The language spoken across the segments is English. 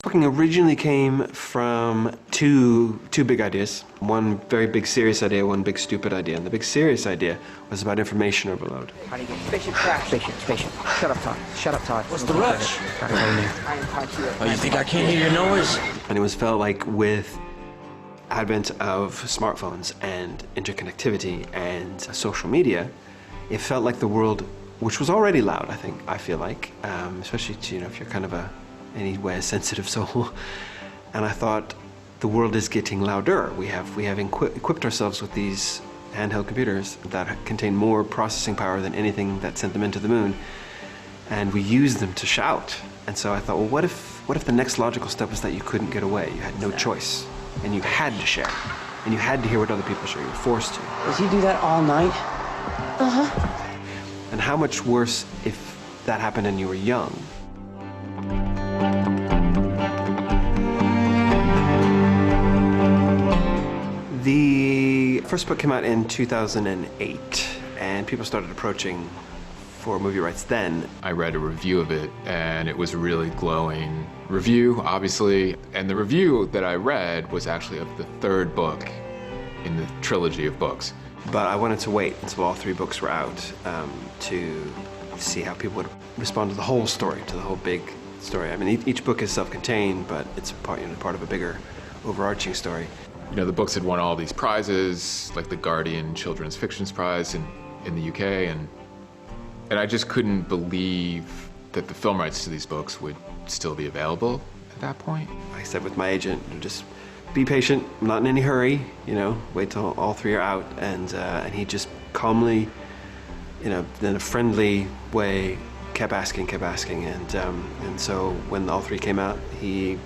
Booking originally came from two big ideas. One very big serious idea, one big stupid idea. And the big serious idea was about information overload. How do you get spaceship crash? Spaceship. Shut up, Todd. Shut up, Todd. What's the rush? I am Todd here. Oh, you think I can't hear your noise? And it was felt like with advent of smartphones and interconnectivity and social media, it felt like the world, which was already loud, I feel like, especially to, if you're kind of anyway a sensitive soul. And I thought the world is getting louder. We have equipped ourselves with these handheld computers that contain more processing power than anything that sent them into the moon, and we use them to shout. And so I thought, well, what if the next logical step was that you couldn't get away? You had no choice, and you had to share, and you had to hear what other people share. You were forced to. Does he do that all night? And how much worse if that happened and you were young? The first book came out in 2008, and people started approaching for movie rights then. I read a review of it, and it was a really glowing review, obviously. And the review that I read was actually of the third book in the trilogy of books. But I wanted to wait until all three books were out to see how people would respond to the whole story, to the whole big story. I mean, each book is self-contained, but it's part of a bigger, overarching story. You know, the books had won all these prizes, like the Guardian Children's Fictions Prize in the UK, and I just couldn't believe that the film rights to these books would still be available at that point. I said with my agent, just be patient, I'm not in any hurry, wait till all three are out, and he just calmly, in a friendly way, kept asking, and so when all three came out, he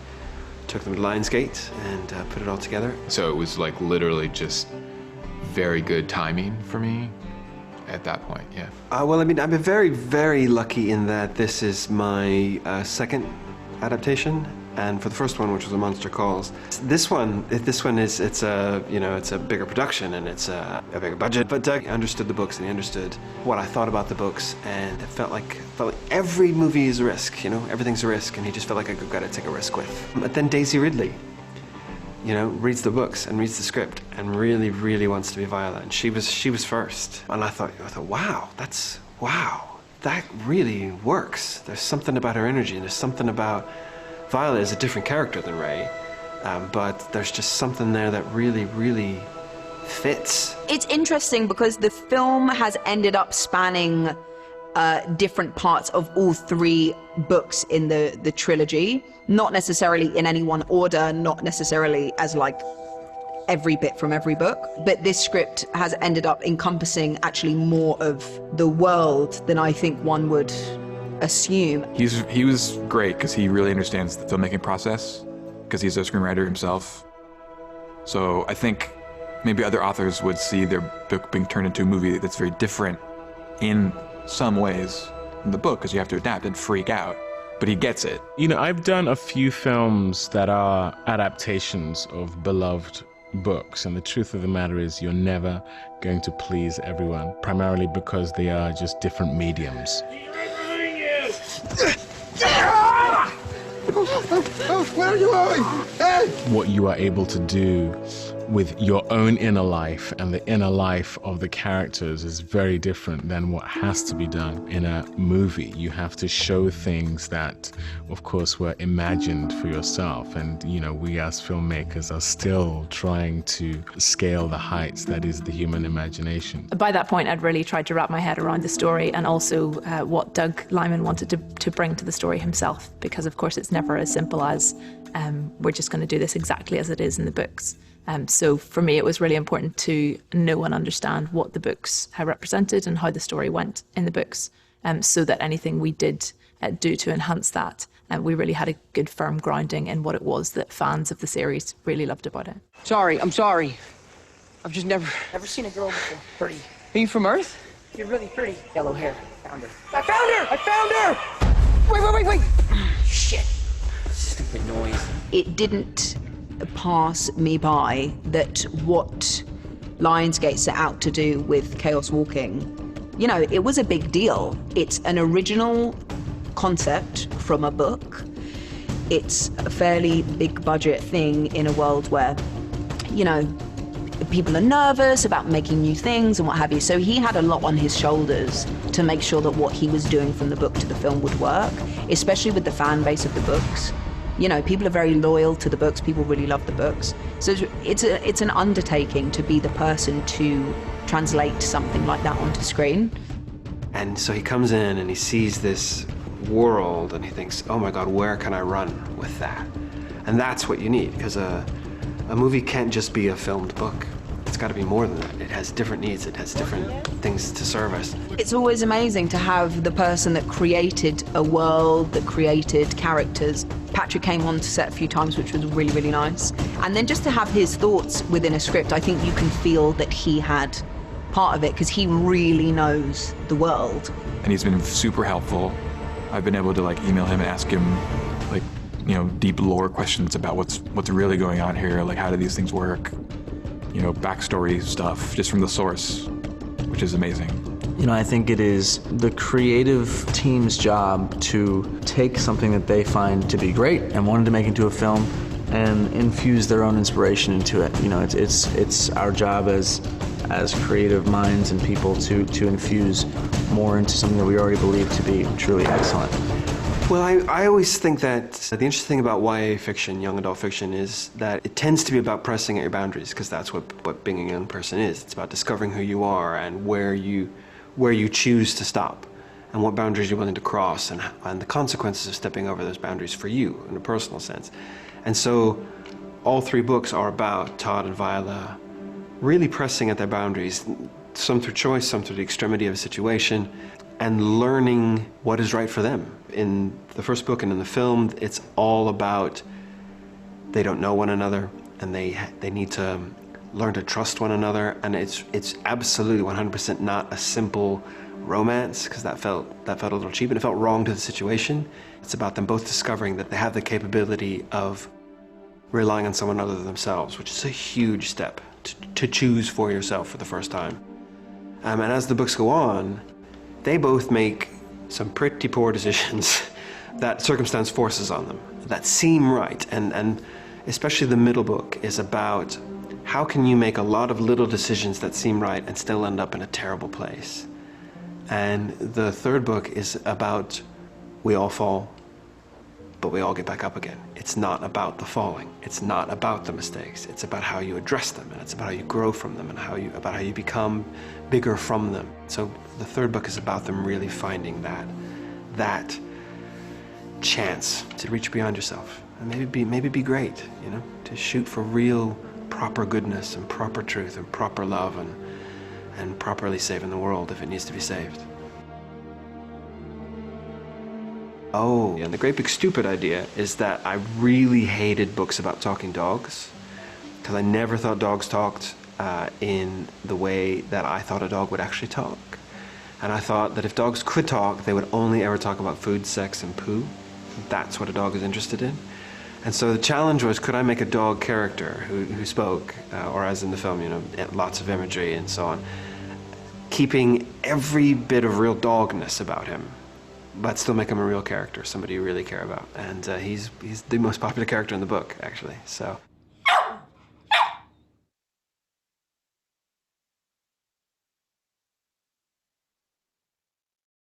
took them to Lionsgate and put it all together. So it was like literally just very good timing for me at that point, yeah. Well, I mean, I've been very, very lucky in that this is my second adaptation, and for the first one, which was A Monster Calls, this one is it's a bigger production and it's a bigger budget. But Doug understood the books and he understood what I thought about the books, and it felt like every movie is a risk, everything's a risk, and he just felt like I've got to take a risk with. But then Daisy Ridley, reads the books and reads the script and really, really wants to be Viola, and she was first. And I thought, wow, that really works. There's something about her energy, and there's something about Viola is a different character than Ray, but there's just something there that really, really fits. It's interesting because the film has ended up spanning different parts of all three books in the trilogy, not necessarily in any one order, not necessarily as like every bit from every book, but this script has ended up encompassing actually more of the world than I think one would assume. He was great because he really understands the filmmaking process, because he's a screenwriter himself. So I think maybe other authors would see their book being turned into a movie that's very different in some ways in the book, because you have to adapt and freak out. But he gets it. I've done a few films that are adaptations of beloved books, and the truth of the matter is you're never going to please everyone, primarily because they are just different mediums. Where are you going? Hey! What you are able to do with your own inner life and the inner life of the characters is very different than what has to be done in a movie. You have to show things that, of course, were imagined for yourself. And, we as filmmakers are still trying to scale the heights that is the human imagination. By that point, I'd really tried to wrap my head around the story and also what Doug Liman wanted to bring to the story himself, because, of course, it's never as simple as we're just going to do this exactly as it is in the books. So for me, it was really important to know and understand what the books have represented and how the story went in the books, so that anything we did do to enhance that, we really had a good firm grounding in what it was that fans of the series really loved about it. I'm sorry. I've just never seen a girl before. Pretty. Are you from Earth? You're really pretty. Yellow hair. Found her. I found her! Wait! Shit. Stupid noise. It didn't pass me by that what Lionsgate set out to do with Chaos Walking, it was a big deal. It's an original concept from a book. it's a fairly big budget thing in a world where, you know, people are nervous about making new things and what have you. So he had a lot on his shoulders to make sure that what he was doing from the book to the film would work, especially with the fan base of the books. You know, people are very loyal to the books. People really love the books. So it's an undertaking to be the person to translate something like that onto screen. And so he comes in and he sees this world and he thinks, oh my God, where can I run with that? And that's what you need, because a movie can't just be a filmed book. It's got to be more than that. It has different needs. It has different things to service. It's always amazing to have the person that created a world, that created characters. Patrick came on to set a few times, which was really, really nice. And then just to have his thoughts within a script, I think you can feel that he had part of it, because he really knows the world. And he's been super helpful. I've been able to like email him and ask him like, you know, deep lore questions about what's really going on here, like how do these things work, you know, backstory stuff just from the source, which is amazing. You know, I think it is the creative team's job to take something that they find to be great and wanted to make into a film and infuse their own inspiration into it. You know, it's our job as creative minds and people to infuse more into something that we already believe to be truly excellent. Well, I always think that the interesting thing about YA fiction, young adult fiction, is that it tends to be about pressing at your boundaries, because that's what being a young person is. It's about discovering who you are and where you choose to stop and what boundaries you're willing to cross and the consequences of stepping over those boundaries for you in a personal sense. And so all three books are about Todd and Viola really pressing at their boundaries, some through choice, some through the extremity of a situation, and learning what is right for them. In the first book and in the film, it's all about they don't know one another and they need to learn to trust one another, and it's absolutely 100% not a simple romance, because that felt a little cheap and it felt wrong to the situation. It's about them both discovering that they have the capability of relying on someone other than themselves, which is a huge step to choose for yourself for the first time. And as the books go on, they both make some pretty poor decisions that circumstance forces on them that seem right, and especially the middle book is about how can you make a lot of little decisions that seem right and still end up in a terrible place. And the third book is about we all fall, but we all get back up again. It's not about the falling. It's not about the mistakes. It's about how you address them, and it's about how you grow from them, and about how you become bigger from them. So the third book is about them really finding that chance to reach beyond yourself and maybe be great, you know, to shoot for real proper goodness and proper truth and proper love and properly saving the world if it needs to be saved. Oh, and the great big stupid idea is that I really hated books about talking dogs, because I never thought dogs talked in the way that I thought a dog would actually talk. And I thought that if dogs could talk, they would only ever talk about food, sex, and poo. That's what a dog is interested in. And so the challenge was, could I make a dog character who spoke, or as in the film, you know, lots of imagery and so on, keeping every bit of real dogness about him, but still make him a real character, somebody you really care about. And he's the most popular character in the book, actually. So